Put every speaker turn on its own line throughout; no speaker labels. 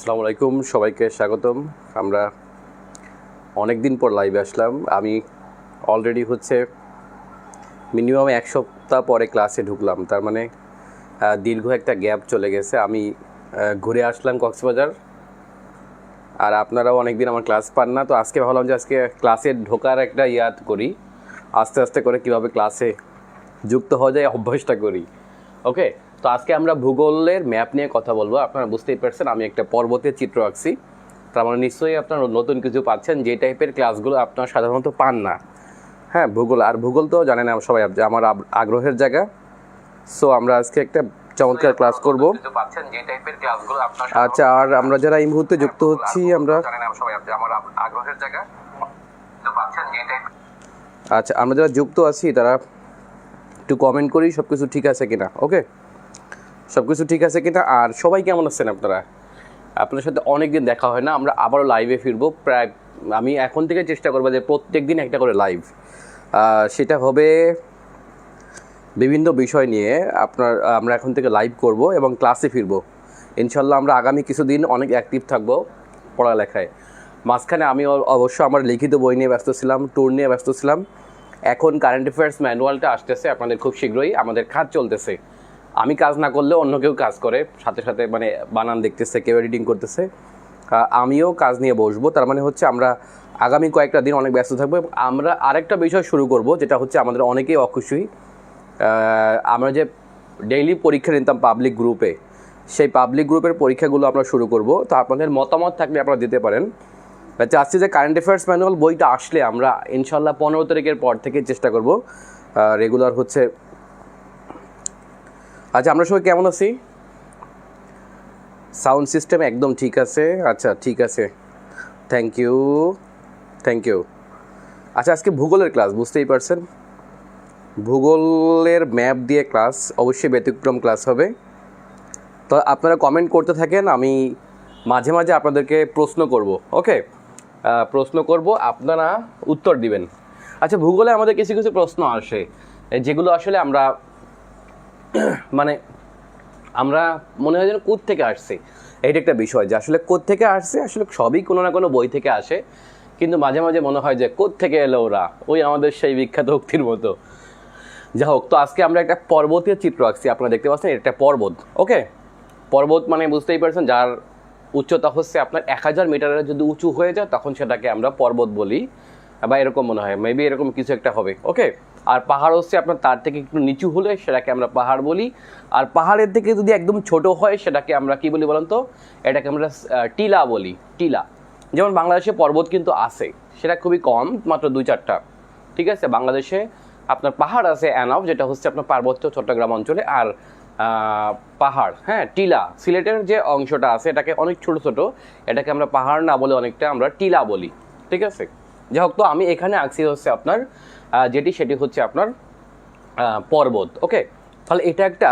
আসসালামু আলাইকুম, সবাইকে স্বাগতম। আমরা অনেক দিন পর লাইভে আসলাম। আমি অলরেডি মিনিমাম এক সপ্তাহ পরে ক্লাসে ঢুকলাম, তার মানে দীর্ঘ একটা গ্যাপ চলে গেছে। আমি ঘুরে আসলাম কক্সবাজার, আর আপনারাও অনেক দিন আমার ক্লাস পান না। তো আজকে ভাবলাম যে আজকে ক্লাসে ঢোকার একটা ইয়াদ করি, আস্তে আস্তে করে কীভাবে ক্লাসে যুক্ত হওয়া যায় অভ্যাসটা করি। ওকে, তো আজকে আমরা ভূগোলের ম্যাপ নিয়ে কথা বলবো। আপনারা বুঝতেই পারছেন আমি একটা পর্বতের চিত্র আঁকছি, তার মানে নিশ্চয়ই আপনারা নতুন কিছু পাচ্ছেন, যে টাইপের ক্লাসগুলো আপনারা সাধারণত পান না। হ্যাঁ, ভূগোল তো জানেন সবাই যে আমার আগ্রহের জায়গা। সো আমরা আজকে একটা চমৎকার ক্লাস করব। আচ্ছা, আর আমরা যারা এই মুহূর্তে যুক্ত হচ্ছি, আচ্ছা আমরা যারা যুক্ত আছি তারা একটু কমেন্ট করি সব কিছু ঠিক আছে কিনা। ওকে, সব কিছু ঠিক আছে কিনা। আর সবাই কেমন আছেন? আপনার সাথে অনেক দিন দেখা হয় না, আমরা আবারও লাইভে ফিরবো। প্রায় আমি এখন থেকে চেষ্টা করবো যে প্রত্যেক দিন একটা করে লাইভ, সেটা হবে বিভিন্ন বিষয় নিয়ে। আমরা এখন থেকে লাইভ করব এবং ক্লাসে ফিরবো ইনশাল্লাহ। আমরা আগামী কিছুদিন অনেক অ্যাক্টিভ থাকবো পড়ালেখায়। মাঝখানে আমি অবশ্য আমার লিখিত বই নিয়ে ব্যস্ত ছিলাম, ট্যুর নিয়ে ব্যস্ত ছিলাম। এখন কারেন্ট অ্যাফেয়ার্স ম্যানুয়ালটা আসতেছে আপনাদের খুব শীঘ্রই, আমাদের কাজ চলতেছে। আমি কাজ না করলে অন্য কেউ কাজ করে, সাথে সাথে মানে বানান দেখতেছে, কেউ এডিটিং করতেছে, আমিও কাজ নিয়ে বসবো। তার মানে আমরা আগামী কয়েকটা দিন অনেক ব্যস্ত থাকবো। আমরা আরেকটা বিষয় শুরু করব, যেটা আমাদের অনেকেই অখুশি। আমরা যে ডেইলি পরীক্ষা নিতাম পাবলিক গ্রুপে, সেই পাবলিক গ্রুপের পরীক্ষাগুলো আমরা শুরু করব। তো আপনাদের মতামত থাকলে আপনারা দিতে পারেন। চাচ্ছি যে কারেন্ট অ্যাফেয়ার্স ম্যানুয়াল বইটা আসলে আমরা ইনশাল্লাহ 15 তারিখের পর থেকে চেষ্টা করব রেগুলার আচ্ছা, আমরা সবাই কেমন আছি? সাউন্ড সিস্টেম একদম ঠিক আছে? আচ্ছা, ঠিক আছে, থ্যাংক ইউ। আচ্ছা, আজকে ভূগোলের ক্লাস, বুঝতেই পারছেন, ভূগোলের ম্যাপ দিয়ে ক্লাস, অবশ্যই ব্যতিক্রম ক্লাস হবে। তো আপনারা কমেন্ট করতে থাকেন, আমি মাঝে মাঝে আপনাদেরকে প্রশ্ন করব। ওকে, প্রশ্ন করব, আপনারা উত্তর দিবেন। আচ্ছা, ভূগোলে আমাদের কিছু কিছু প্রশ্ন আসে যেগুলো আসলে আমরা মনে হয় যেন কোত্থেকে আসছে। এইটা একটা বিষয় যে আসলে কোত্থেকে আসছে, আসলে সবই কোনো না কোনো বই থেকে আসে, কিন্তু মাঝে মাঝে মনে হয় যে কোত্থেকে এলো ওরা, ওই আমাদের সেই বিখ্যাত উক্তির মতো। যা হোক, তো আজকে আমরা একটা পর্বতীয় চিত্র আঁকছি, আপনারা দেখতে পাচ্ছেন এটা পর্বত। ওকে, পর্বত মানে বুঝতেই পারছেন যার উচ্চতা আপনার 1000 মিটারের যদি উঁচু হয়ে যায় তখন সেটাকে আমরা পর্বত বলি, বা এরকম মনে হয়, মেবি এরকম কিছু একটা হবে। ওকে, আর পাহাড় আপনার তার থেকে একটু নিচু হলে সেটাকে আমরা পাহাড় বলি। আর পাহাড়ের থেকে যদি একদম ছোট হয় সেটাকে আমরা কি বলি বলেন তো? এটাকে আমরা টিলা বলি, টিলা। যেমন বাংলাদেশে পর্বত কিন্তু আছে, সেটা খুবই কম, মাত্র 2-4টা। ঠিক আছে, বাংলাদেশে আপনার পাহাড় আছে এনাফ, যেটা আপনার পার্বত্য চট্টগ্রাম অঞ্চলে। আর পাহাড়, হ্যাঁ, টিলা সিলেটের যে অংশটা আছে এটাকে অনেক ছোট ছোট, এটাকে আমরা পাহাড় না বলে অনেকটা আমরা টিলা বলি। ঠিক আছে, যাই হোক, তো আমি এখানে আঁকছি আপনার সেটি আপনার পর্বত। ওকে, তাহলে এটা একটা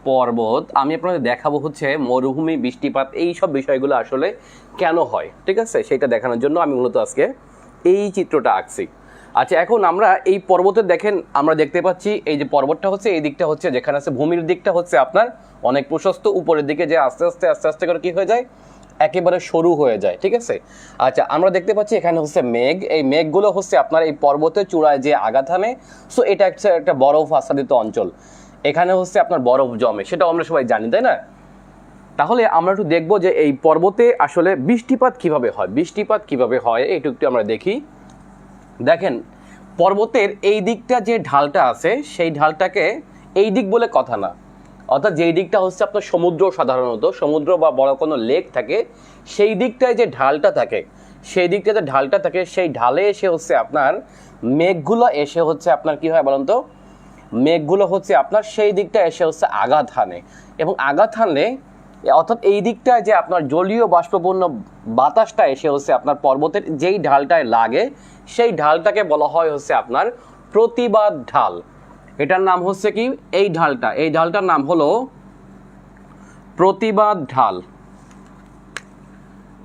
পর্বত, আমি আপনাদের দেখাবো মরুভূমি, বৃষ্টিপাত, এই সব বিষয়গুলো আসলে কেন হয়। ঠিক আছে, সেটা দেখানোর জন্য আমি মূলত আজকে এই চিত্রটা আঁকছি। আচ্ছা, এখন আমরা এই পর্বতের দেখেন, আমরা দেখতে পাচ্ছি এই যে পর্বতটা এই দিকটা যেখানে আছে ভূমির দিকটা আপনার অনেক প্রশস্ত, উপরের দিকে যে আস্তে আস্তে করে কি হয়ে যায়, একেবারে সরু হয়ে যায়। ঠিক আছে, আচ্ছা, আমরা দেখতে পাচ্ছি এখানে মেঘ, এই মেঘগুলো আপনার এই পর্বতের চূড়ায় যে আঘাত হানে। সো এটা একটা বরফ আচ্ছাদিত অঞ্চল, এখানে আপনার বরফ জমে, সেটাও আমরা সবাই জানি, তাই না? তাহলে আমরা একটু দেখবো যে এই পর্বতে আসলে বৃষ্টিপাত কিভাবে হয় একটু আমরা দেখি। দেখেন, পর্বতের এই দিকটা যে ঢালটা আছে, সেই ঢালটাকে এই দিক বলে কথা না, অর্থাৎ যেই দিকটা আপনার সমুদ্র, সাধারণত সমুদ্র বা বড় কোনো লেক থাকে, সেই দিকটায় যে ঢালটা থাকে, সেই ঢালে এসে আপনার মেঘগুলো এসে আপনার কি হয় বলুন তো? মেঘগুলো আপনার সেই দিকটা এসে আঘাত হানে, এবং আঘাত হানলে অর্থাৎ এই দিকটায় যে আপনার জলীয় বাষ্পপূর্ণ বাতাসটা এসে আপনার পর্বতের যেই ঢালটায় লাগে, সেই ঢালটাকে বলা হয় আপনার প্রতিবাদ ঢাল। এটার নাম কি? এই ঢালটার নাম হলো প্রতিবাদ ঢাল।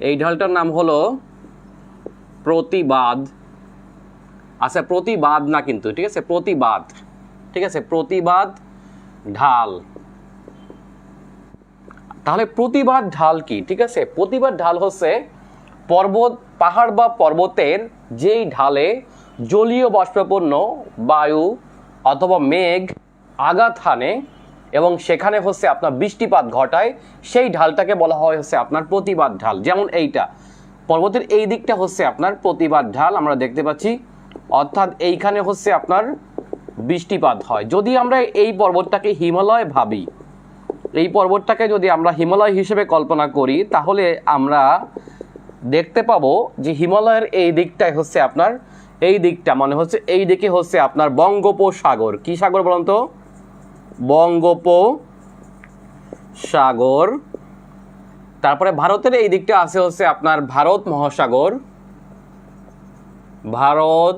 এই ঢালটার নাম হলো প্রতিবাদ। আচ্ছা, প্রতিবাদ না কিন্তু, ঠিক আছে, প্রতিবাদ। ঠিক আছে, প্রতিবাদ ঢাল। তাহলে প্রতিবাদ ঢাল কি? ঠিক আছে, প্রতিবাদ ঢাল হচ্ছে পর্বত, পাহাড় বা পর্বতের যেই ঢালে জলীয় বাষ্পপূর্ণ বায়ু অথবা মেঘ আঘাত হানে এবং সেখানে হচ্ছে আপনার বৃষ্টিপাত ঘটায়, সেই ঢালটাকে বলা হয় হচ্ছে আপনার প্রতিবাদ ঢাল। যেমন এইটা পর্বতের এই দিকটা হচ্ছে আপনার প্রতিবাদ ঢাল আমরা দেখতে পাচ্ছি, অর্থাৎ এইখানে হচ্ছে আপনার বৃষ্টিপাত হয়। যদি আমরা এই পর্বতটাকে হিমালয় ভাবি, এই পর্বতটাকে যদি আমরা হিমালয় হিসেবে কল্পনা করি, তাহলে আমরা দেখতে পাবো যে হিমালয়ের এই দিকটাই হচ্ছে আপনার, এই দিকটা মানে হচ্ছে এই দিকে হচ্ছে আপনার বঙ্গোপসাগর। কি সাগর বলুন তো? বঙ্গোপসাগর। তারপরে ভারতের এই দিকটা আছে হচ্ছে আপনার ভারত মহাসাগর, ভারত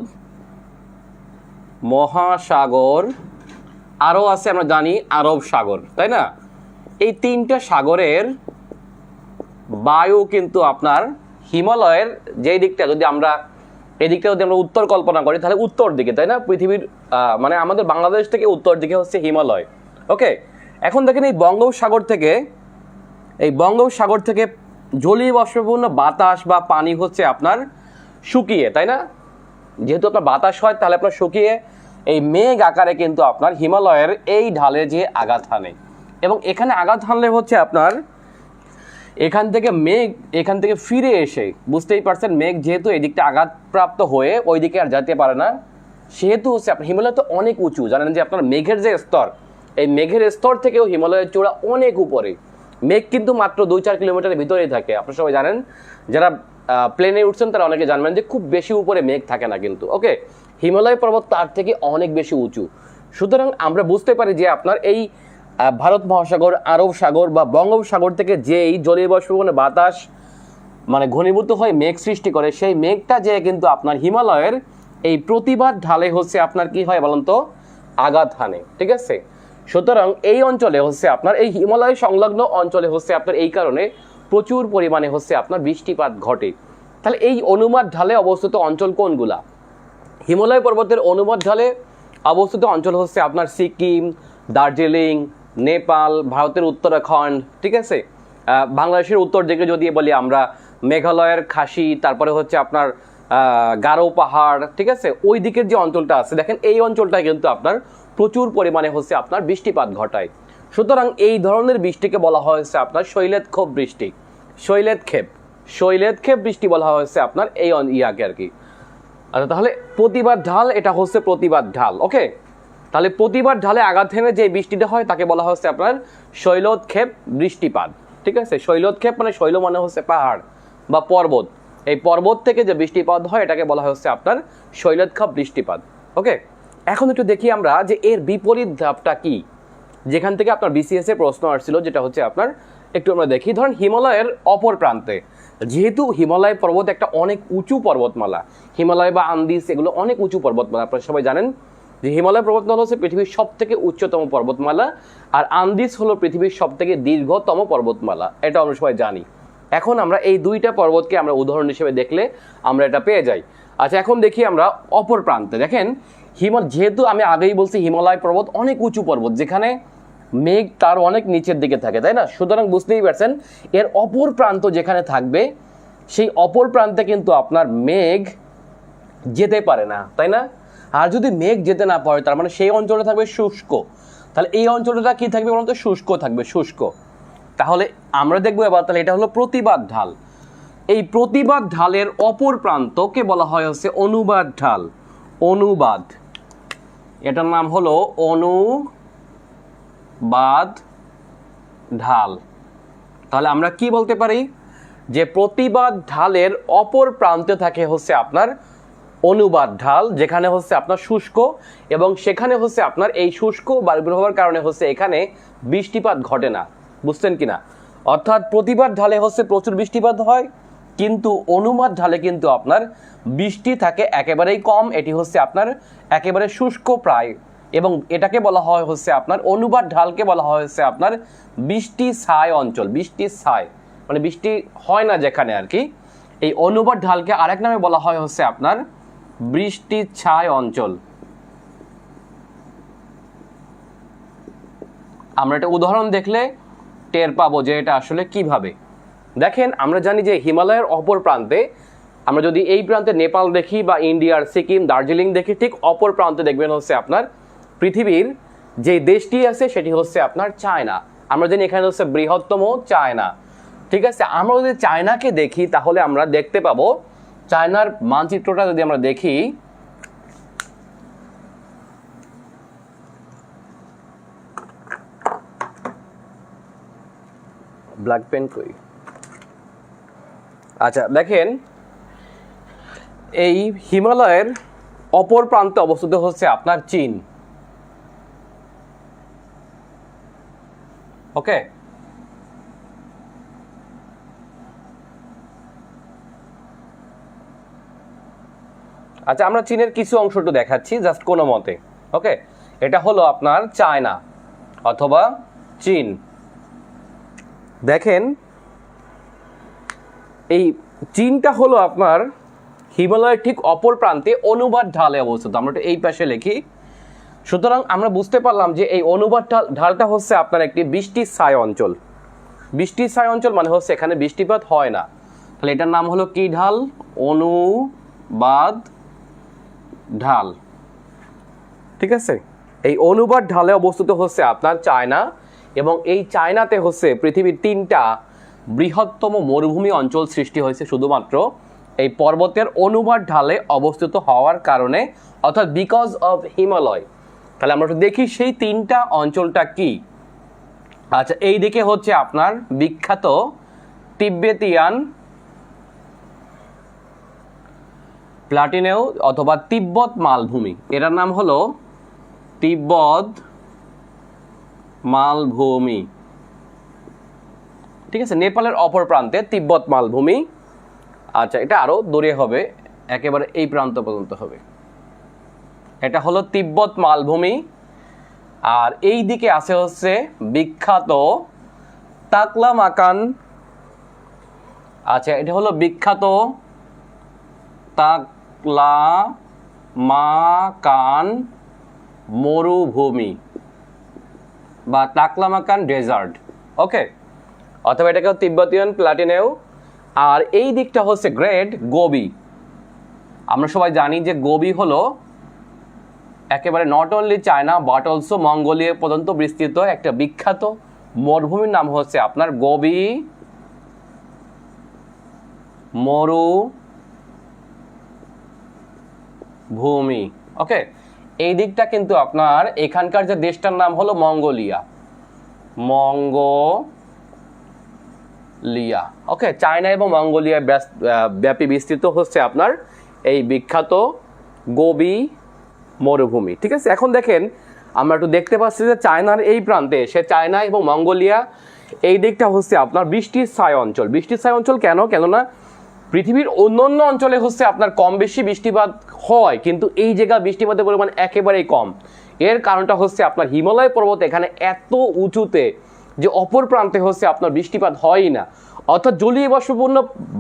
মহাসাগর। আরও আছে আমরা জানি আরব সাগর, তাই না? এই তিনটা সাগরের বায়ু কিন্তু আপনার হিমালয়ের যেই দিকটা, যদি আমরা এই দিকটা যদি আমরা উত্তর কল্পনা করি তাহলে উত্তর দিকে, তাই না? পৃথিবীর মানে আমাদের বাংলাদেশ থেকে উত্তর দিকে হচ্ছে হিমালয়। ওকে, এখন দেখেন এই বঙ্গোপসাগর থেকে জলীয় বাষ্পপূর্ণ বাতাস বা পানি হচ্ছে আপনার শুকিয়ে, তাই না? যেহেতু আপনার বাতাস হয় তাহলে আপনার শুকিয়ে এই মেঘ আকারে কিন্তু আপনার হিমালয়ের এই ঢালে যে আঘাত হানে, এবং এখানে আঘাত হানলে হচ্ছে আপনার এখান থেকে ফিরে এসে, বুঝতেই পারছেন, মেঘ যেহেতু এই দিকটা আঘাতপ্রাপ্ত হয়ে ওই দিকে আর যেতে পারে না, সেহেতু হচ্ছে আপনার হিমালয় তো অনেক উঁচু, জানেন যে আপনার মেঘের যে স্তর, এই মেঘের স্তর থেকেও হিমালয়ের চূড়া অনেক উপরে। মেঘ কিন্তু মাত্র 2-4 কিলোমিটারের ভিতরেই থাকে। আপনারা সবাই জানেন, যারা প্লেনে উঠছেন তারা অনেকে জানবেন যে খুব বেশি উপরে মেঘ থাকে না কিন্তু। ওকে, হিমালয় পর্বত তার থেকে অনেক বেশি উঁচু। সুতরাং আমরা বুঝতে পারি যে আপনার এই ভারত মহাসাগর, আরব সাগর বা বঙ্গোপসাগর থেকে যেই জলীয় বাষ্পীভবনে বাতাস মানে ঘনীভূত হয়ে মেঘ সৃষ্টি করে, সেই মেঘটা যে কিন্তু আপনার হিমালয়ের এই প্রতিবাদ ঢালে হচ্ছে আপনার কি হয় বলুন তো? আঘাত হানে। ঠিক আছে, সুতরাং এই অঞ্চলে হচ্ছে আপনার, এই হিমালয় সংলগ্ন অঞ্চলে হচ্ছে আপনার এই কারণে প্রচুর পরিমাণে হচ্ছে আপনার বৃষ্টিপাত ঘটে। তাহলে এই অনুমাদ ঢালে অবস্থিত অঞ্চল কোনগুলা? হিমালয় পর্বতের অনুমাদ ঢালে অবস্থিত অঞ্চল হচ্ছে আপনার সিকিম, দার্জিলিং, নেপাল, ভারতের উত্তরাখণ্ড। ঠিক আছে, বাংলাদেশের উত্তর দিকে যদি বলি আমরা মেঘালয়ের খাসি, তারপরে হচ্ছে আপনার গারো পাহাড়। ঠিক আছে, ওই দিকের যে অঞ্চলটা আছে দেখেন, এই অঞ্চলটায় কিন্তু আপনার প্রচুর পরিমাণে হচ্ছে আপনার বৃষ্টিপাত ঘটায়। সুতরাং এই ধরনের বৃষ্টিকে বলা হয়েছে আপনার শৈলেতক্ষেপ বৃষ্টি। শৈলেতক্ষেপ বৃষ্টি বলা হয়েছে আপনার এই ইয়াকে আর কি। আচ্ছা, তাহলে প্রতিবাদ ঢাল, এটা হচ্ছে প্রতিবাদ ঢাল। ওকে, তাহলে প্রতিবাদ ঢালে আঘাত হেনে যে বৃষ্টিটা হয় তাকে বলা হচ্ছে আপনার শৈলোৎক্ষেপ বৃষ্টিপাত। ঠিক আছে, শৈলোৎক্ষেপ মানে শৈল মানে হচ্ছে পাহাড় বা পর্বত, এই পর্বত থেকে যে বৃষ্টিপাত হয় এটাকে বলা হচ্ছে আপনার শৈলোৎক্ষেপ বৃষ্টিপাত। ওকে, এখন একটু দেখি আমরা যে এর বিপরীত ধাপটা কি, যেখান থেকে আপনার বিসিএস এর প্রশ্ন আসছিল, যেটা হচ্ছে আপনার একটু আমরা দেখি। ধরেন হিমালয়ের অপর প্রান্তে, যেহেতু হিমালয় পর্বত একটা অনেক উঁচু পর্বতমালা, হিমালয় বা আন্দিজ এগুলো অনেক উঁচু পর্বতমালা। আপনারা সবাই জানেন যে হিমালয় পর্বতমালা হচ্ছে পৃথিবীর সব থেকে উচ্চতম পর্বতমালা, আর আন্দিজ হলো পৃথিবীর সব থেকে দীর্ঘতম পর্বতমালা, এটা আমরা সবাই জানি। এখন আমরা এই দুইটা পর্বতকে আমরা উদাহরণ হিসেবে দেখলে আমরা এটা পেয়ে যাই। আচ্ছা, এখন দেখি আমরা অপর প্রান্তে। দেখেন যেহেতু আমি আগেই বলছি হিমালয় পর্বত অনেক উঁচু পর্বত, যেখানে মেঘ তার অনেক নিচের দিকে থাকে, তাই না? সুতরাং বুঝতেই পারছেন এর অপর প্রান্ত যেখানে থাকবে, সেই অপর প্রান্তে কিন্তু আপনার মেঘ যেতে পারে না, তাই না? আর যদি মেঘ যেতে না পারে তার মানে সেই অঞ্চলে থাকবে শুষ্ক। তাহলে এই অঞ্চলটা কি থাকবে বলতো? শুষ্ক থাকবে, শুষ্ক। তাহলে আমরা দেখবো এবার, তাহলে এটা হলো প্রতিবাদ ঢাল। এই প্রতিবাদ ঢালের অপর প্রান্তকে বলা হয় হচ্ছে অনুবাদ ঢাল। অনুবাদ, এটার নাম হলো অনুবাদ ঢাল। তাহলে আমরা কি বলতে পারি যে প্রতিবাদ ঢালের অপর প্রান্তে থাকে হচ্ছে আপনার অনুবাদ ঢাল, যেখানে হচ্ছে আপনার শুষ্ক, এবং সেখানে হচ্ছে আপনার এই শুষ্ক বায়ু প্রবাহের কারণে হচ্ছে এখানে বৃষ্টিপাত ঘটে না। বুঝছেন কিনা? অর্থাৎ প্রতিবাদ ঢালে হচ্ছে প্রচুর বৃষ্টিপাত হয়, কিন্তু অনুবাদ ঢালে কিন্তু আপনার বৃষ্টি থাকে একেবারেই কম। এটি হচ্ছে আপনার একেবারে শুষ্ক প্রায়, এবং এটাকে বলা হয় হচ্ছে আপনার অনুবাদ ঢালকে বলা হয় হচ্ছে আপনার বৃষ্টি ছায় অঞ্চল। বৃষ্টি ছায় মানে বৃষ্টি হয় না যেখানে আর কি, এই অনুবাদ ঢালকে আরেক নামে বলা হয় হচ্ছে আপনার বৃষ্টি ছায় অঞ্চল। আমরা একটা উদাহরণ দেখলে টের পাবো যে এটা আসলে কিভাবে। দেখেন আমরা জানি যে হিমালয়ের অপর প্রান্তে, আমরা যদি এই প্রান্তে নেপাল দেখি বা ইন্ডিয়ার সিকিম দার্জিলিং দেখি, ঠিক অপর প্রান্তে দেখবেন হচ্ছে আপনার পৃথিবীর যে দেশটি আছে সেটি হচ্ছে আপনার চায়না। আমরা জানি এখানে হচ্ছে বৃহত্তম চায়না, ঠিক আছে। আমরা যদি চায়নাকে দেখি তাহলে আমরা দেখতে পাবো, চায়নার মানচিত্রটা যদি আমরা দেখি, ব্ল্যাক পেন কই, আচ্ছা দেখেন এই হিমালয়ের অপর প্রান্তে অবস্থিত হচ্ছে আপনার চীন, ওকে। আচ্ছা আমরা চীনের কিছু অংশ একটু দেখাচ্ছি জাস্ট কোনো মতে, ওকে। এটা হলো আপনার চায়না অথবা চীন। দেখেন এই চীনটা হলো আপনার হিমালয়ের ঠিক অপর প্রান্তে অনুবাদ ঢালে অবস্থিত। আমরা এই পাশে লিখি, সুতরাং আমরা বুঝতে পারলাম যে এই অনুবাদ ঢালটা হচ্ছে আপনার একটি বৃষ্টির ছায় অঞ্চল। বৃষ্টির ছায় অঞ্চল মানে হচ্ছে এখানে বৃষ্টিপাত হয় না, তাহলে এটার নাম হলো কি ঢাল? অনুবাদ ঢাল, ঠিক আছে। এই অনুবাদ ঢালে অবস্থিত হচ্ছে আপনার চায়না, এবং এই চায়নাতে হচ্ছে পৃথিবীর 3টা বৃহত্তম মরুভূমি অঞ্চল সৃষ্টি হয়েছে শুধুমাত্র এই পর্বতের অনুবাদ ঢালে অবস্থিত হওয়ার কারণে, অর্থাৎ বিকজ অফ হিমালয়। তাহলে আমরা একটু দেখি সেই 3টা অঞ্চলটা কি। আচ্ছা এই দিকে হচ্ছে আপনার বিখ্যাত তিব্বেতিয়ান প্লাটিনেউ অথবা তিব্বত মালভূমি, এটার নাম হলো তিব্বত মালভূমি, ঠিক আছে। নেপালের অপর প্রান্তে তিব্বত মালভূমি। আচ্ছা এটা আরো দূরে হবে, একেবারে এই প্রান্ত পর্যন্ত হবে, এটা হলো তিব্বত মালভূমি। আর এই দিকে আছে হচ্ছে বিখ্যাত তাকলামাকান, আচ্ছা এটা হলো বিখ্যাত তাকলামাকান মরুভূমি বা তাকলামাকান ডেজার্ট, ওকে। অথবা এটাকে তিব্বতিয়ান প্লাটিনেউ। আর এই দিকটা হচ্ছে গ্রেট গোবি। আমরা সবাই জানি যে গোবি হলো একেবারে not only China but also Mongolia পর্যন্ত বিস্তৃত একটা বিখ্যাত মরুভূমির নাম হচ্ছে আপনার গোবি মরুভূমি, ওকে। এই দিকটা কিন্তু আপনার এখানকার যে দেশটার নাম হলো মঙ্গোলিয়া, মঙ্গোলিয়া, ওকে। চায়না এবং মঙ্গোলিয়া ব্যাপী বিস্তৃত হচ্ছে আপনার এই বিখ্যাত গোবি মরুভূমি, ঠিক আছে। এখন দেখেন আমরা একটু দেখতে পাচ্ছি যে চায়নার এই প্রান্তে, সে চায়না এবং মঙ্গোলিয়া এই দিকটা হচ্ছে আপনার বৃষ্টির ছায় অঞ্চল। বৃষ্টির ছায় অঞ্চল কেন? কেননা পৃথিবীর অন্যান্য অঞ্চলে হচ্ছে আপনার কম বেশি বৃষ্টিপাত হয়, কিন্তু এই জায়গা বৃষ্টিপাতের পরিমাণ একেবারেই কম। এর কারণটা হচ্ছে আপনার হিমালয় পর্বত এখানে এত উঁচুতে যে অপর প্রান্তে হচ্ছে আপনার বৃষ্টিপাত হয়ই না, অর্থাৎ জলীয় বাষ্পপূর্ণ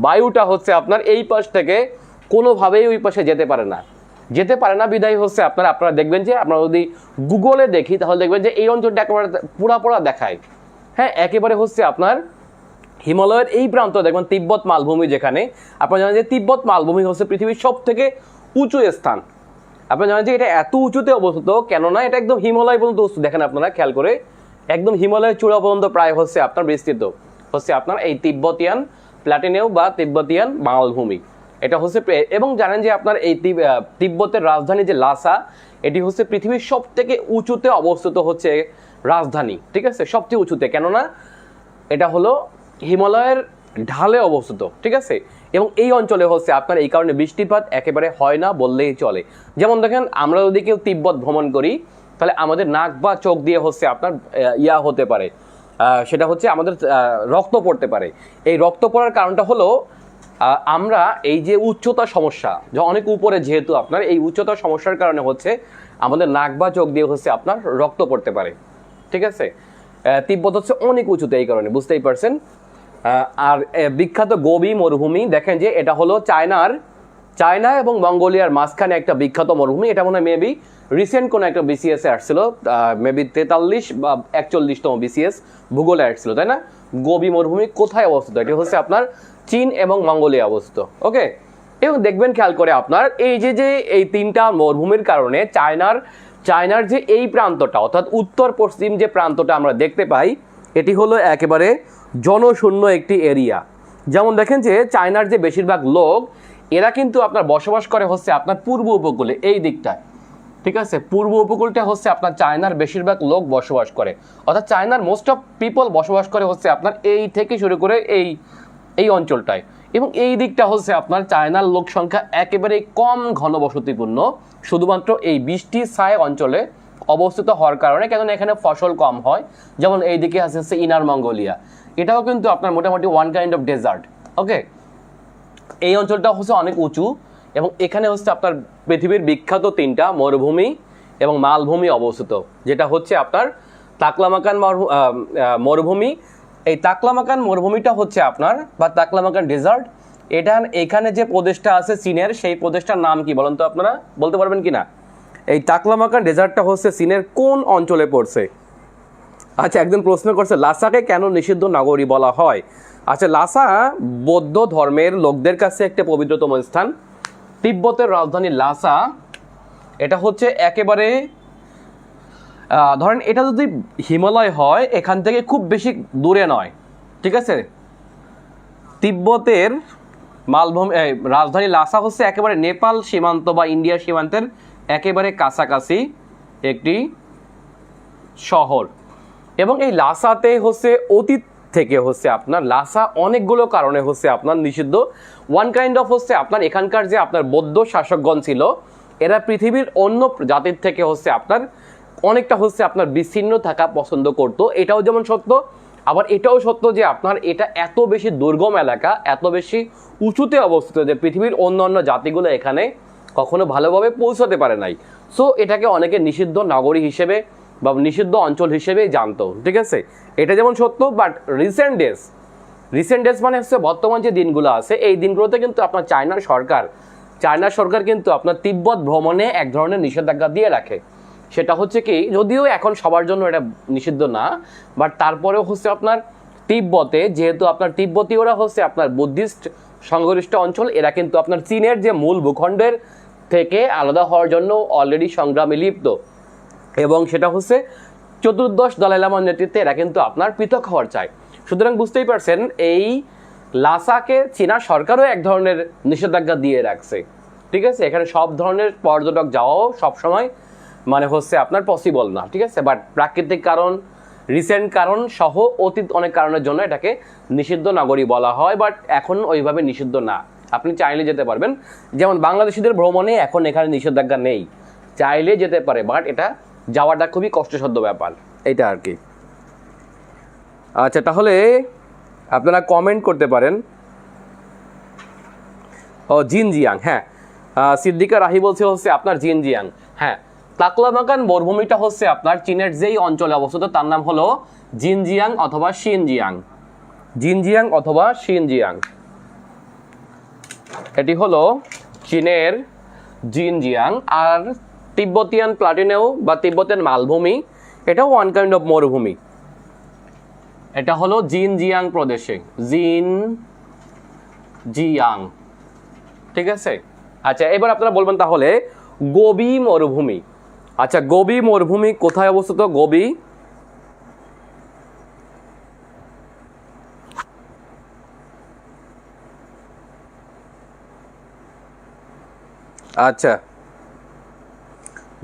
বায়ুটা হচ্ছে আপনার এই পাশ থেকে কোনোভাবেই ওই পাশে যেতে পারে না বিদায় হচ্ছে আপনারা দেখবেন যে আমরা যদি গুগলে দেখি তাহলে দেখবেন যে এই অঞ্চলটা একেবারে পুরা দেখায়, হ্যাঁ। একেবারে হচ্ছে আপনার হিমালয়ের এই প্রান্ত দেখবেন তিব্বত মালভূমি, যেখানে আপনারা জানেন যে তিব্বত মালভূমি হচ্ছে পৃথিবীর সব থেকে উঁচু স্থান। আপনারা জানেন যে এটা এত উঁচুতে অবস্থিত, কেননা এটা একদম হিমালয় পর্যন্ত উঁচু। দেখেন আপনারা খেয়াল করে, একদম হিমালয়ের চূড়া পর্যন্ত প্রায় হচ্ছে আপনার বিস্তৃত হচ্ছে আপনার এই তিব্বতিয়ান প্লাটিনেউ বা তিব্বতিয়ান মালভূমি। এটা হচ্ছে, এবং জানেন যে আপনার এই তিব্বতের রাজধানী যে লাসা, এটি হচ্ছে পৃথিবীর সব থেকে উঁচুতে অবস্থিত হচ্ছে রাজধানী, ঠিক আছে, সবচেয়ে উঁচুতে, কেননা এটা হলো হিমালয়ের ঢালে অবস্থিত, ঠিক আছে। এবং এই অঞ্চলে হচ্ছে আপনার এই কারণে বৃষ্টিপাত একেবারে হয় না বললেই চলে। যেমন দেখেন আমরা যদি কেউ তিব্বত ভ্রমণ করি তাহলে আমাদের নাক বা চোখ দিয়ে হচ্ছে আপনার হতে পারে, সেটা হচ্ছে আমাদের রক্ত পড়তে পারে। এই রক্ত পড়ার কারণটা হলো আমরা এই যে উচ্চতা সমস্যা, অনেক উপরে যেহেতু আপনার এই উচ্চতার সমস্যার কারণে হচ্ছে আমাদের নাক বা চোখ দিয়ে হচ্ছে আপনার রক্ত পড়তে পারে, ঠিক আছে। তিব্বত হচ্ছে অনেক উঁচুতে, এই কারণে বুঝতেই পারছেন। আর বিখ্যাত গোবি মরুভূমি দেখেন যে এটা হলো চায়না এবং মঙ্গোলিয়ার মাঝখানে একটা বিখ্যাত মরুভূমি, এটা মনে হয় মেবি রিসেন্ট কোনো একটা বিসিএস এ আসছিল, মেবি 43 বা 41তম বিসিএস ভূগোলে আসছিল, তাই না? গোবি মরুভূমি কোথায় অবস্থিত? এটি হচ্ছে আপনার চীন এবং মঙ্গোলিয়া অবস্থিত। ওকে, এবং দেখবেন খেয়াল করে আপনার এই যে এই তিনটা মরুভূমির কারণে চায়নার যে এই প্রান্তটা অর্থাৎ উত্তর পশ্চিম যে প্রান্তটা আমরা দেখতে পাই, এটি হলো একেবারে জনশূন্য একটি এরিয়া। যেমন দেখেন যে চায়নার যে বেশিরভাগ লোক এরা কিন্তু আপনার বসবাস করে হচ্ছে আপনার পূর্ব উপকূলে, এই দিকটায়, ঠিক আছে? পূর্ব উপকূলটা হচ্ছে আপনার চায়নার বেশিরভাগ লোক বসবাস করে, অর্থাৎ চায়নার মোস্ট অফ পিপল বসবাস করে হচ্ছে আপনার এই থেকে শুরু করে এই অঞ্চলটায়। এবং এই দিকটা হচ্ছে আপনার চায়নার লোক সংখ্যা একেবারে কম ঘনবসতিপূর্ণ, শুধুমাত্র এই বৃষ্টি ছায় অঞ্চলে অবস্থিত হওয়ার কারণে, কেন এখানে ফসল কম হয়। যেমন এই দিকে আছে ইনার মঙ্গোলিয়া, এটাও কিন্তু আপনার মোটামুটি ওয়ান কাইন্ড অফ ডেজার্ট। ওকে, এই অঞ্চলটা হচ্ছে অনেক উঁচু এবং এখানে হচ্ছে আপনার পৃথিবীর বিখ্যাত তিনটা মরুভূমি এবং মালভূমি অবস্থিত, যেটা হচ্ছে আপনার তাকলামাকান মরুভূমি। এই তাকলামাকান মরুভূমিটা হচ্ছে আপনার বা তাকলামাকান ডেজার্ট, এখানে যে প্রদেশটা আছে চীনের, সেই প্রদেশটার নাম কি বলেন তো? আপনারা বলতে পারবেন কি না? এই তাকলামাকান ডেজার্টটা হচ্ছে চীনের কোন অঞ্চলে পড়ছে? আচ্ছা, একজন প্রশ্ন করছে লাসাকে কেন নিষিদ্ধ নগরী বলা হয়? আচ্ছা, লাসা বৌদ্ধ ধর্মের লোকদের কাছে একটা পবিত্রতম স্থান। তিব্বতের রাজধানী লাসা, এটা হচ্ছে একেবারে ধরেন এটা যদি হিমালয় হয় এখান থেকে খুব বেশি দূরে নয়, ঠিক আছে? তিব্বতের মালভূমি রাজধানী লাসা হচ্ছে একেবারে নেপাল সীমান্ত বা ইন্ডিয়া সীমান্তের একেবারে কাছাকাছি একটি শহর। এবং এই লাসাতে হচ্ছে অতীত থেকে হচ্ছে আপনার লাসা অনেকগুলো কারণে হচ্ছে আপনার নিষিদ্ধ। ওয়ান কাইন্ড অফ হচ্ছে আপনার এখানকার যে আপনার বৌদ্ধ শাসকগণ ছিল, এরা পৃথিবীর অন্য জাতির থেকে হচ্ছে আপনার অনেকটা হচ্ছে আপনার বিচ্ছিন্ন থাকা পছন্দ করতো। এটাও যেমন সত্য, আবার এটাও সত্য যে আপনার এটা এত বেশি দুর্গম এলাকা, এত বেশি উঁচুতে অবস্থিত যে পৃথিবীর অন্য জাতিগুলো এখানে কখনো ভালোভাবে পৌঁছাতে পারে নাই। সো এটাকে অনেকে নিষিদ্ধ নগরী হিসেবে বা নিষিদ্ধ অঞ্চল হিসেবেই জানতো, ঠিক আছে? এটা যেমন সত্য, বাট রিসেন্ট ডেজ মানে হচ্ছে বর্তমান যে দিনগুলো আছে, এই দিনগুলোতে কিন্তু আপনার চায়নার সরকার কিন্তু আপনার তিব্বত ভ্রমণে এক ধরনের নিষেধাজ্ঞা দিয়ে রাখে। সেটা হচ্ছে কি, যদিও এখন সবার জন্য এটা নিষিদ্ধ না, বাট তারপরেও হচ্ছে আপনার তিব্বতে, যেহেতু আপনার তিব্বতীয়রা হচ্ছে আপনার বুদ্ধিস্ট সংখ্যাগরিষ্ঠ অঞ্চল, এরা কিন্তু আপনার চীনের যে মূল ভূখণ্ডের থেকে আলাদা হওয়ার জন্য অলরেডি সংগ্রামে লিপ্ত, এবং সেটা হচ্ছে 14 দলাই লামার নেতৃত্বে এরা কিন্তু আপনার পৃথক হওয়ার চায়। সুতরাং বুঝতেই পারছেন এই লাসাকে চীনা সরকারও এক ধরনের নিষেধাজ্ঞা দিয়ে রাখছে, ঠিক আছে? এখানে সব ধরনের পর্যটক যাওয়াও সবসময় মানে হচ্ছে আপনার পসিবল না, ঠিক আছে? বাট প্রাকৃতিক কারণ, রিসেন্ট কারণ সহ অতীত অনেক কারণের জন্য এটাকে নিষিদ্ধ নগরী বলা হয়, বাট এখন ওইভাবে নিষিদ্ধ না, আপনি চাইলে যেতে পারবেন। যেমন বাংলাদেশিদের ভ্রমণে এখন এখানে নিষেধাজ্ঞা নেই, চাইলে যেতে পারে, বাট এটা যাওয়াটা খুবই কষ্টসাধ্য ব্যাপার, এইটা আর কি। আচ্ছা, তাহলে আপনারা কমেন্ট করতে পারেন। ও জিনজিয়াং, হ্যাঁ, সিদ্দিকা রাহি বলছে হচ্ছে আপনার জিনজিয়াং। হ্যাঁ, তাকলামাকান মরুভূমিটা হচ্ছে আপনার চীনের যেই অঞ্চলে অবস্থিত তার নাম হলো জিনজিয়াং অথবা শিনজিয়াং। এটি হলো চীনের জিনজিয়াং। আর তিব্বতিয়ান প্লাটিনেও বা তিব্বতের মালভূমি, এটাও ওয়ান কাইন্ড অফ মরুভূমি, এটা হলো জিনজিয়াং প্রদেশে, জিনজিয়াং, ঠিক আছে? আচ্ছা, এবার আপনারা বলবেন তাহলে গোবি মরুভূমি। আচ্ছা, গোবি মরুভূমি কোথায় অবস্থিত? গোবি, আচ্ছা,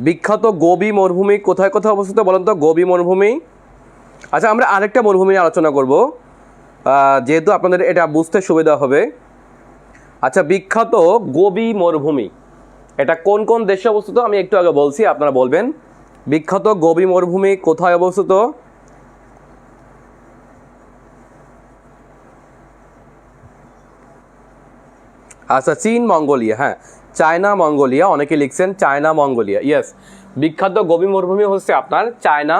বিখ্যাত গোবি মরুভূমি কোথায় অবস্থিত বলেন তো? গোবি মরুভূমি। আচ্ছা, আমরা আরেকটা মরুভূমি আলোচনা করব, যেহেতু আপনাদের এটা বুঝতে সুবিধা হবে। আচ্ছা, বিখ্যাত গোবি মরুভূমি এটা কোন কোন দেশে অবস্থিত আমি একটু আগে বলছি, আপনারা বলবেন। বিখ্যাত গোবি মরুভূমি কোথায় অবস্থিত? আচ্ছা, চীন মঙ্গোলিয়া, হ্যাঁ, চায়না মঙ্গোলিয়া, অনেকে লিখছেন চায়না মঙ্গোলিয়া। ইয়েস, বিখ্যাত গোবি মরুভূমি হচ্ছে আপনার চায়না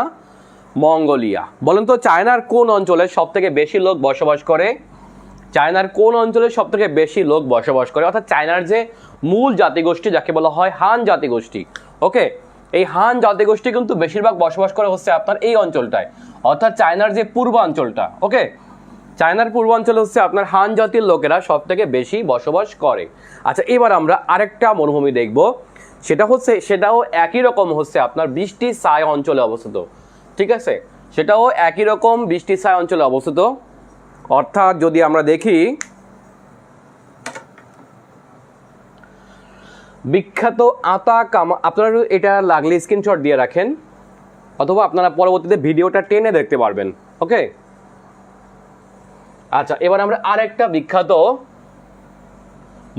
মঙ্গোলিয়া। বলেন তো চায়নার কোন অঞ্চলে সব থেকে বেশি লোক বসবাস করে? চায়নার কোন অঞ্চলে সব থেকে বেশি লোক বসবাস করে, অর্থাৎ চায়নার যে মূল জাতিগোষ্ঠী যাকে বলা হয় হান জাতিগোষ্ঠী। ওকে, এই হান জাতিগোষ্ঠী কিন্তু বেশিরভাগ বসবাস করে হচ্ছে আপনার এই অঞ্চলটায়, অর্থাৎ চায়নার যে পূর্বাঞ্চলটা। ওকে, চায়নার পূর্বাঞ্চলে হচ্ছে আপনার হান জাতির লোকেরা সব থেকে বেশি বসবাস করে। আচ্ছা, এবার আমরা আরেকটা মরুভূমি দেখব, সেটাও একই রকম হচ্ছে আপনার বৃষ্টি ছায় অঞ্চলে অবস্থিত। ঠিক আছে, সেটাও একই রকম বৃষ্টি ছায় অঞ্চলে অবস্থিত। অর্থাৎ যদি আমরা দেখি বিখ্যাত আতাকামা, আপনারা এটা লাগলে স্ক্রিনশট দিয়ে রাখেন অথবা আপনারা পরবর্তীতে ভিডিওটা টেনে দেখতে পারবেন। ওকে, আচ্ছা, এবার আমরা আরেকটা বিখ্যাত